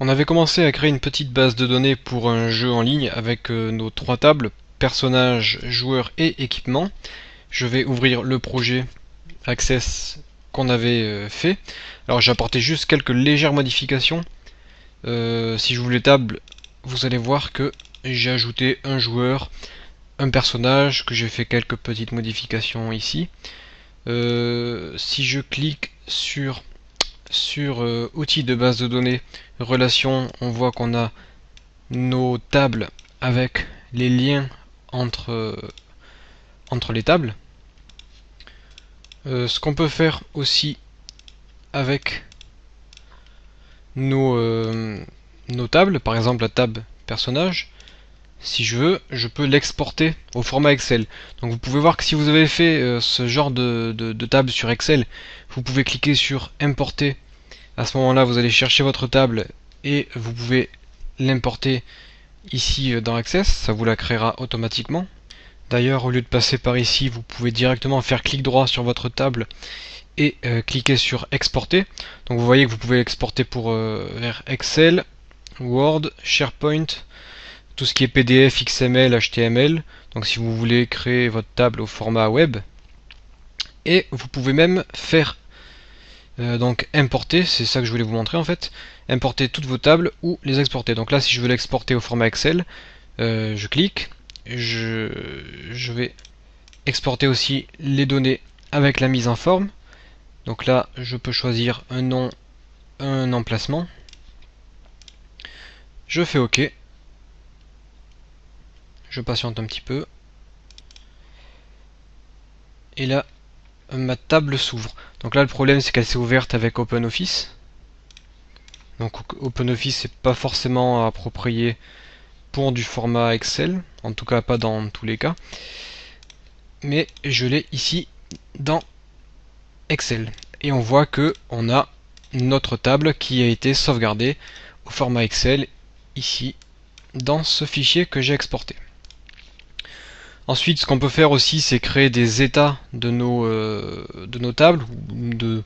On avait commencé à créer une petite base de données pour un jeu en ligne avec nos trois tables, personnages, joueurs et équipements. Je vais ouvrir le projet Access qu'on avait fait. Alors j'ai apporté juste quelques légères modifications. Si j'ouvre les tables, vous allez voir que j'ai ajouté un joueur, un personnage, que j'ai fait quelques petites modifications ici. Si je clique sur outils de base de données, relations, on voit qu'on a nos tables avec les liens entre les tables. Ce qu'on peut faire aussi avec nos tables, par exemple la table personnage, si je veux, je peux l'exporter au format Excel. Donc vous pouvez voir que si vous avez fait ce genre de table sur Excel, vous pouvez cliquer sur importer. À ce moment-là, vous allez chercher votre table et vous pouvez l'importer ici dans Access, ça vous la créera automatiquement. D'ailleurs, au lieu de passer par ici, vous pouvez directement faire clic droit sur votre table et cliquer sur exporter. Donc vous voyez que vous pouvez exporter vers Excel, Word, SharePoint, tout ce qui est PDF, XML, HTML. Donc si vous voulez créer votre table au format web, et vous pouvez même faire donc importer, c'est ça que je voulais vous montrer en fait, importer toutes vos tables ou les exporter. Donc là, si je veux l'exporter au format Excel, je clique, je vais exporter aussi les données avec la mise en forme. Donc là, je peux choisir un nom, un emplacement. Je fais OK. Je patiente un petit peu. Et là, ma table s'ouvre. Donc là, le problème, c'est qu'elle s'est ouverte avec OpenOffice. Donc OpenOffice n'est pas forcément approprié pour du format Excel, en tout cas pas dans tous les cas. Mais je l'ai ici dans Excel. Et on voit que on a notre table qui a été sauvegardée au format Excel ici dans ce fichier que j'ai exporté. Ensuite, ce qu'on peut faire aussi, c'est créer des états de nos tables ou de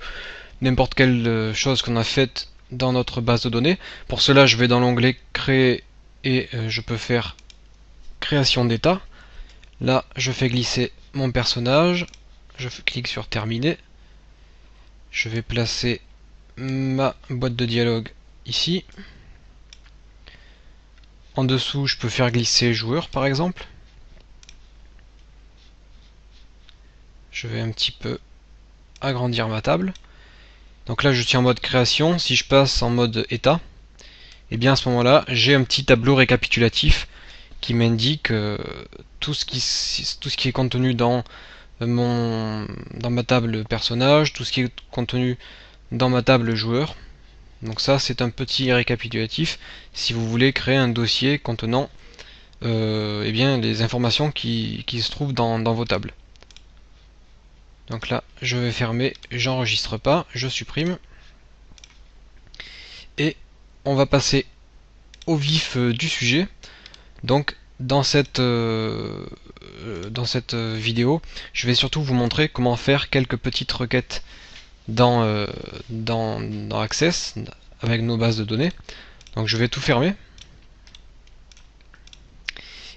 n'importe quelle chose qu'on a faite dans notre base de données. Pour cela, je vais dans l'onglet créer et je peux faire création d'état. Là, je fais glisser mon personnage, je clique sur terminer. Je vais placer ma boîte de dialogue ici. En dessous, je peux faire glisser joueur par exemple. Je vais un petit peu agrandir ma table. Donc là, je suis en mode création. Si je passe en mode état, et bien à ce moment-là, j'ai un petit tableau récapitulatif qui m'indique tout ce qui est contenu dans ma table personnage, tout ce qui est contenu dans ma table joueur. Donc ça, c'est un petit récapitulatif si vous voulez créer un dossier contenant eh bien, les informations qui se trouvent dans vos tables. Donc là, je vais fermer, j'enregistre pas, je supprime. Et on va passer au vif du sujet. Donc dans cette vidéo, je vais surtout vous montrer comment faire quelques petites requêtes dans Access avec nos bases de données. Donc je vais tout fermer.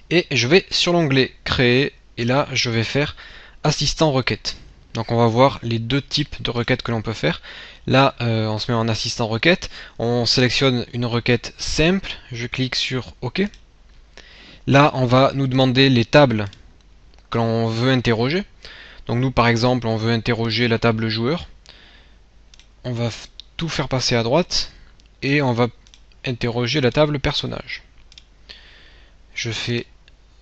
Et je vais sur l'onglet créer et là je vais faire assistant requête. Donc on va voir les deux types de requêtes que l'on peut faire. Là on se met en assistant requête, on sélectionne une requête simple, je clique sur OK. Là on va nous demander les tables que l'on veut interroger. Donc nous par exemple on veut interroger la table joueur. On va tout faire passer à droite et on va interroger la table personnage. Je fais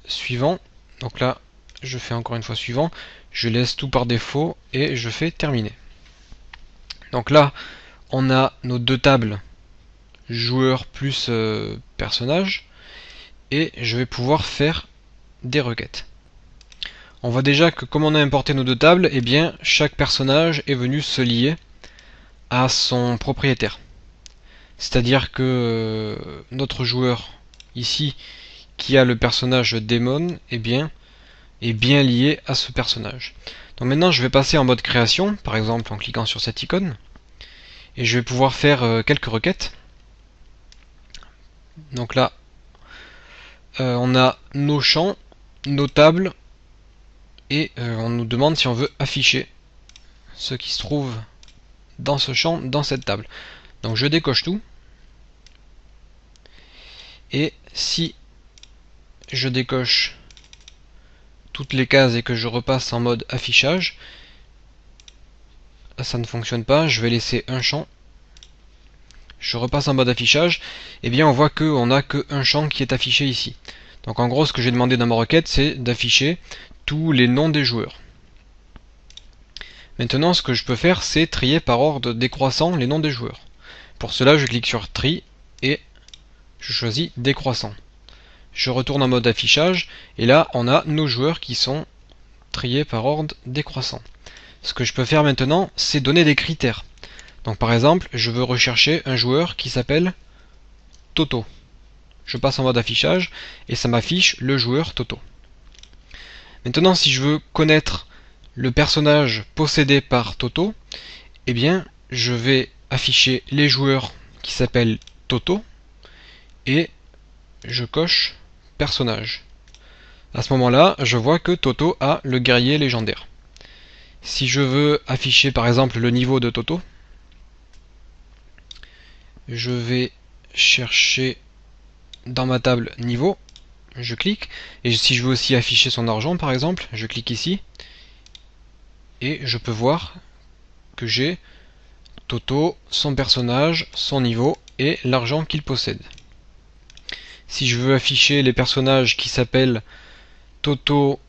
suivant, donc là je fais encore une fois suivant, je laisse tout par défaut et je fais terminer. Donc là on a nos deux tables joueur plus personnage et je vais pouvoir faire des requêtes. On voit déjà que comme on a importé nos deux tables, eh bien chaque personnage est venu se lier à son propriétaire. C'est-à-dire que notre joueur ici qui a le personnage démon eh bien, est bien lié à ce personnage. Donc maintenant je vais passer en mode création, par exemple en cliquant sur cette icône, et je vais pouvoir faire quelques requêtes. Donc là, on a nos champs, nos tables, et on nous demande si on veut afficher ce qui se trouve dans ce champ, dans cette table. Donc je décoche tout. Et si je décoche toutes les cases et que je repasse en mode affichage, ça ne fonctionne pas. Je vais laisser un champ. Je repasse en mode affichage. Et bien on voit qu'on n'a qu'un champ qui est affiché ici. Donc en gros ce que j'ai demandé dans ma requête, c'est d'afficher tous les noms des joueurs. Maintenant ce que je peux faire, c'est trier par ordre décroissant les noms des joueurs. Pour cela je clique sur Tri et je choisis décroissant. Je retourne en mode affichage et là on a nos joueurs qui sont triés par ordre décroissant. Ce que je peux faire maintenant, c'est donner des critères. Donc par exemple, je veux rechercher un joueur qui s'appelle Toto. Je passe en mode affichage et ça m'affiche le joueur Toto. Maintenant, si je veux connaître le personnage possédé par Toto, eh bien, je vais afficher les joueurs qui s'appellent Toto et je coche personnage. À ce moment-là, je vois que Toto a le guerrier légendaire. Si je veux afficher par exemple le niveau de Toto, je vais chercher dans ma table niveau, je clique, et si je veux aussi afficher son argent par exemple, je clique ici, et je peux voir que j'ai Toto, son personnage, son niveau et l'argent qu'il possède. Si je veux afficher les personnages qui s'appellent Toto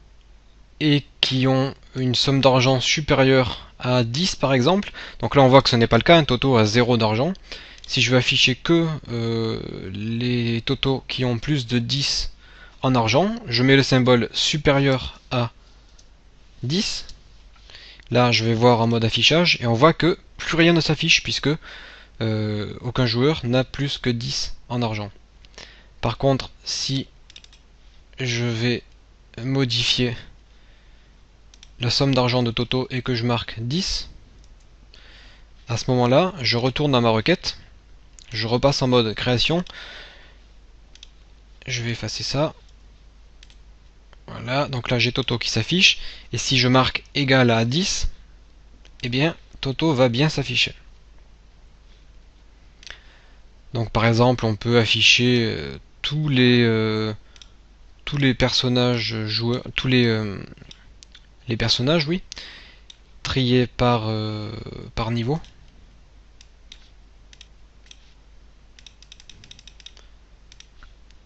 et qui ont une somme d'argent supérieure à 10 par exemple, donc là on voit que ce n'est pas le cas, un Toto a 0 d'argent. Si je veux afficher que les Toto qui ont plus de 10 en argent, je mets le symbole supérieur à 10. Là je vais voir en mode affichage et on voit que plus rien ne s'affiche puisque aucun joueur n'a plus que 10 en argent. Par contre, si je vais modifier la somme d'argent de Toto et que je marque 10, à ce moment-là, je retourne dans ma requête, je repasse en mode création, je vais effacer ça, voilà, donc là j'ai Toto qui s'affiche, et si je marque égal à 10, eh bien Toto va bien s'afficher. Donc par exemple, on peut afficher tous les personnages joueurs, tous les personnages, oui, triés par niveau.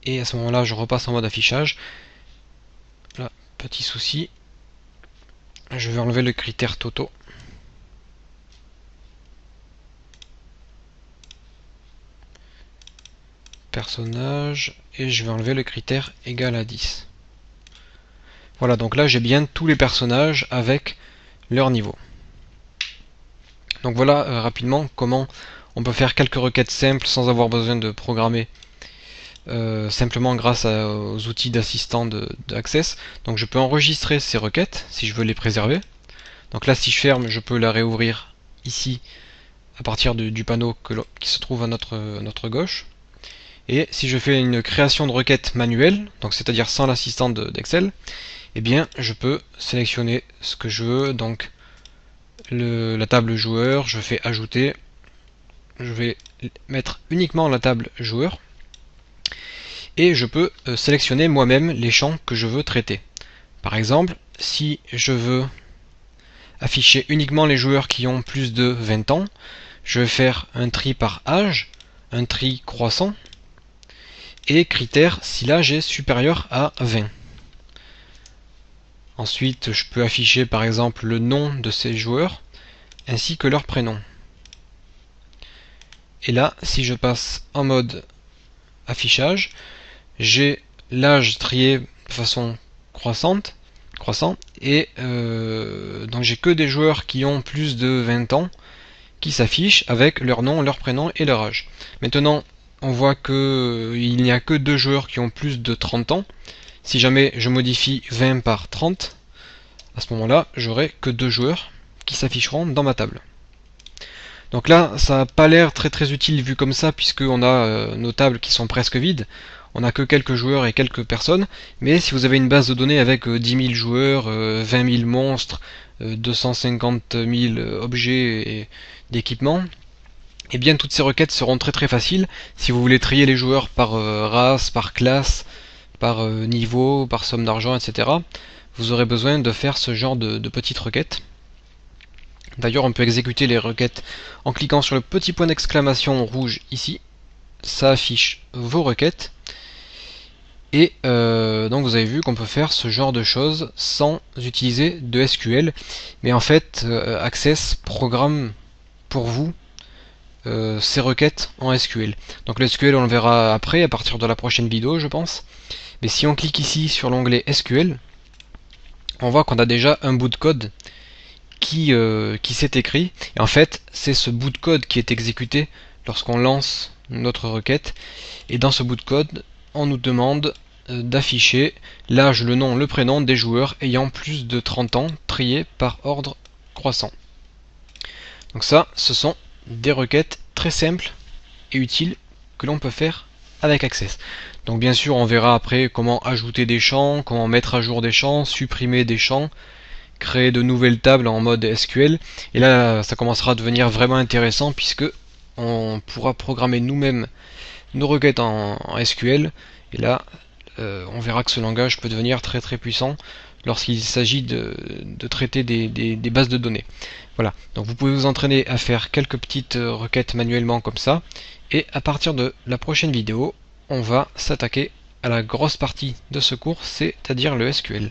Et à ce moment-là, je repasse en mode affichage. Là, petit souci. Je vais enlever le critère Toto. Personnage. Et je vais enlever le critère égal à 10. Voilà, donc là j'ai bien tous les personnages avec leur niveau. Donc voilà rapidement comment on peut faire quelques requêtes simples sans avoir besoin de programmer. Simplement grâce aux outils d'assistant d'Access. Donc je peux enregistrer ces requêtes si je veux les préserver. Donc là si je ferme, je peux la réouvrir ici à partir du panneau qui se trouve à notre gauche. Et si je fais une création de requête manuelle, donc c'est-à-dire sans l'assistant d'Excel, eh bien je peux sélectionner ce que je veux. Donc la table joueur, je fais ajouter, je vais mettre uniquement la table joueur. Et je peux sélectionner moi-même les champs que je veux traiter. Par exemple, si je veux afficher uniquement les joueurs qui ont plus de 20 ans, je vais faire un tri par âge, un tri croissant, et critère si l'âge est supérieur à 20. Ensuite, je peux afficher par exemple le nom de ces joueurs, ainsi que leur prénom. Et là, si je passe en mode affichage, j'ai l'âge trié de façon croissant et donc j'ai que des joueurs qui ont plus de 20 ans qui s'affichent avec leur nom, leur prénom et leur âge. Maintenant on voit que il n'y a que 2 joueurs qui ont plus de 30 ans. Si jamais je modifie 20 par 30, à ce moment là j'aurai que 2 joueurs qui s'afficheront dans ma table. Donc là, ça n'a pas l'air très utile vu comme ça, puisqu'on a nos tables qui sont presque vides. On n'a que quelques joueurs et quelques personnes. Mais si vous avez une base de données avec 10 000 joueurs, 20 000 monstres, 250 000 objets d'équipement, et bien toutes ces requêtes seront très faciles. Si vous voulez trier les joueurs par race, par classe, par niveau, par somme d'argent, etc., vous aurez besoin de faire ce genre de petites requêtes. D'ailleurs, on peut exécuter les requêtes en cliquant sur le petit point d'exclamation rouge ici. Ça affiche vos requêtes. Et donc vous avez vu qu'on peut faire ce genre de choses sans utiliser de SQL. Mais en fait, Access programme pour vous ces requêtes en SQL. Donc le SQL, on le verra après, à partir de la prochaine vidéo, je pense. Mais si on clique ici sur l'onglet SQL, on voit qu'on a déjà un bout de code qui s'est écrit. Et en fait, c'est ce bout de code qui est exécuté lorsqu'on lance notre requête. Et dans ce bout de code, on nous demande d'afficher l'âge, le nom, le prénom des joueurs ayant plus de 30 ans, triés par ordre croissant. Donc ça, ce sont des requêtes très simples et utiles que l'on peut faire avec Access. Donc bien sûr, on verra après comment ajouter des champs, comment mettre à jour des champs, supprimer des champs, créer de nouvelles tables en mode SQL. Et là, ça commencera à devenir vraiment intéressant puisque on pourra programmer nous-mêmes nos requêtes en SQL. Et là, on verra que ce langage peut devenir très puissant lorsqu'il s'agit de traiter des bases de données. Voilà, donc vous pouvez vous entraîner à faire quelques petites requêtes manuellement comme ça. Et à partir de la prochaine vidéo, on va s'attaquer à la grosse partie de ce cours, c'est-à-dire le SQL.